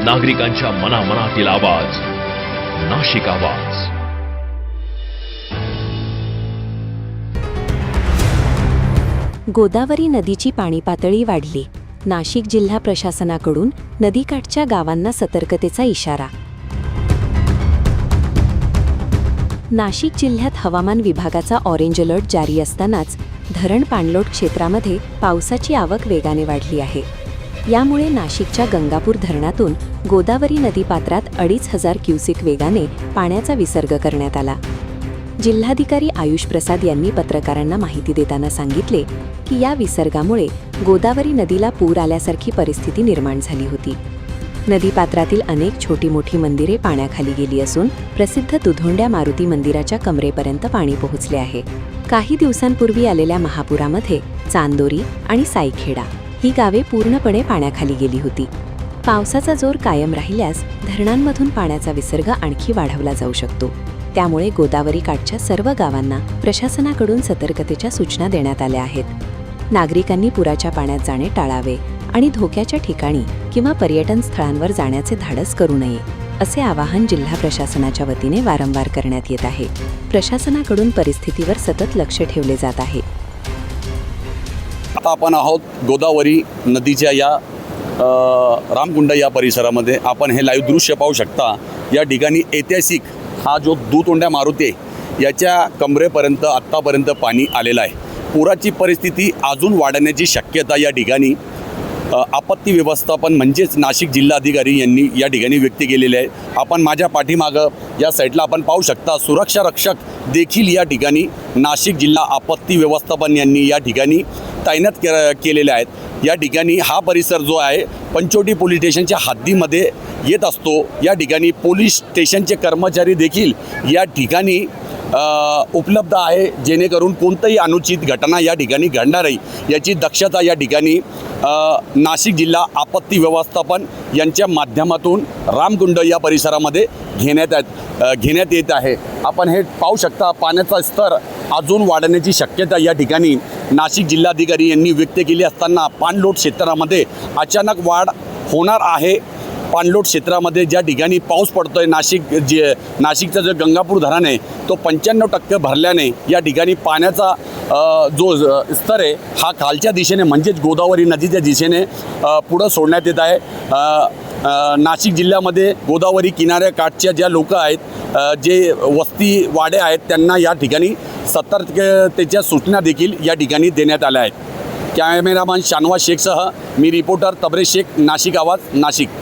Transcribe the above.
नागरिकांच्या मनामनातील आवाज, नाशिक आवाज. गोदावरी नदीची पाणी पातळी वाढली. नाशिक जिल्हा प्रशासनाकडून नदीकाठच्या गावांना सतर्कतेचा इशारा. नाशिक जिल्ह्यात हवामान विभागाचा ऑरेंज अलर्ट जारी असतानाच धरण पाणलोट क्षेत्रामध्ये पावसाची आवक वेगाने वाढली आहे. यामुळे नाशिकच्या गंगापूर धरणातून गोदावरी नदीपात्रात 2,500 क्युसेक वेगाने पाण्याचा विसर्ग करण्यात आला. जिल्हाधिकारी आयुष प्रसाद यांनी पत्रकारांना माहिती देताना सांगितले की या विसर्गामुळे गोदावरी नदीला पूर आल्यासारखी परिस्थिती निर्माण झाली होती. नदीपात्रातील अनेक छोटी मोठी मंदिरे पाण्याखाली गेली असून प्रसिद्ध दुधोंड्या मारुती मंदिराच्या कमरेपर्यंत पाणी पोहोचले आहे. काही दिवसांपूर्वी आलेल्या महापुरामध्ये चांदोरी आणि साईखेडा ही गावे पूर्णपणे पाण्याखाली गेली होती. पावसाचा जोर कायम राहिल्यास धरणांमधून पाण्याचा विसर्ग आणखी वाढवला जाऊ शकतो. त्यामुळे गोदावरी काठच्या सर्व गावांना प्रशासनाकडून सतर्कतेच्या सूचना देण्यात आल्या आहेत. नागरिकांनी पुराच्या पाण्यात जाणे टाळावे आणि धोक्याच्या ठिकाणी किंवा पर्यटन स्थळांवर जाण्याचे धाडस करू नये, असे आवाहन जिल्हा प्रशासनाच्या वतीने वारंवार करण्यात येत आहे. प्रशासनाकडून परिस्थितीवर सतत लक्ष ठेवले जात आहे. आता आपण आहोत गोदावरी नदीच्या या रामकुंड या परिसरामध्ये. आपण हे लाईव्ह दृश्य पाहू शकता. या ठिकाणी ऐतिहासिक हा जो दुतोंड्या मारुती आहे याच्या कमरेपर्यंत आत्तापर्यंत पाणी आलेलं आहे. पुराची परिस्थिती अजून वाढण्याची शक्यता या ठिकाणी आपत्ती व्यवस्थापन म्हणजेच नाशिक जिल्हाधिकारी यांनी या ठिकाणी व्यक्त केलेली आहे. आपण माझ्या पाठीमागं या साईडला आपण पाहू शकता सुरक्षा रक्षक देखील या ठिकाणी नाशिक जिल्हा आपत्ती व्यवस्थापन यांनी या ठिकाणी तैनात केलेले आहेत. या ठिकाणी हा परिसर जो आहे पंचवटी पोलीस स्टेशनच्या हद्दीमध्ये येत असतो. या ठिकाणी पोलीस स्टेशनचे कर्मचारी देखील या ठिकाणी उपलब्ध आहे, जेणेकरून कोणतीही अनुचित घटना या ठिकाणी घडणार नाही याची दक्षता या ठिकाणी नाशिक जिल्हा आपत्ती व्यवस्थापन यांच्या माध्यमातून रामकुंड या परिसरामध्ये घेण्यात येत आहे. आपण हे पाहू शकता. पाण्याचा स्तर अजून वाढण्याची शक्यता या ठिकाणी नाशिक जिल्हाधिकारी यांनी व्यक्त केली असताना पाणलोट क्षेत्रामध्ये अचानक वाढ होणार आहे. पाणलोट क्षेत्रामध्ये ज्या ठिकाणी पाऊस पडतो आहे, नाशिकचा जो गंगापूर धरण आहे तो 95% भरल्याने या ठिकाणी पाण्याचा जो स्तर आहे हा खालच्या दिशेने म्हणजेच गोदावरी नदीच्या दिशेने पुढं सोडण्यात येत आहे. नाशिक जिल्ह्यामध्ये गोदावरी किनाऱ्याकाठच्या ज्या लोक आहेत, जे वस्ती वाडे आहेत, त्यांना या ठिकाणी सतर्कतेच्या सूचना देखील या ठिकाणी देण्यात आल्या आहेत. कॅमेरामॅन शानवाज शेखसह मी रिपोर्टर तबरेज शेख, नाशिक आवाज, नाशिक.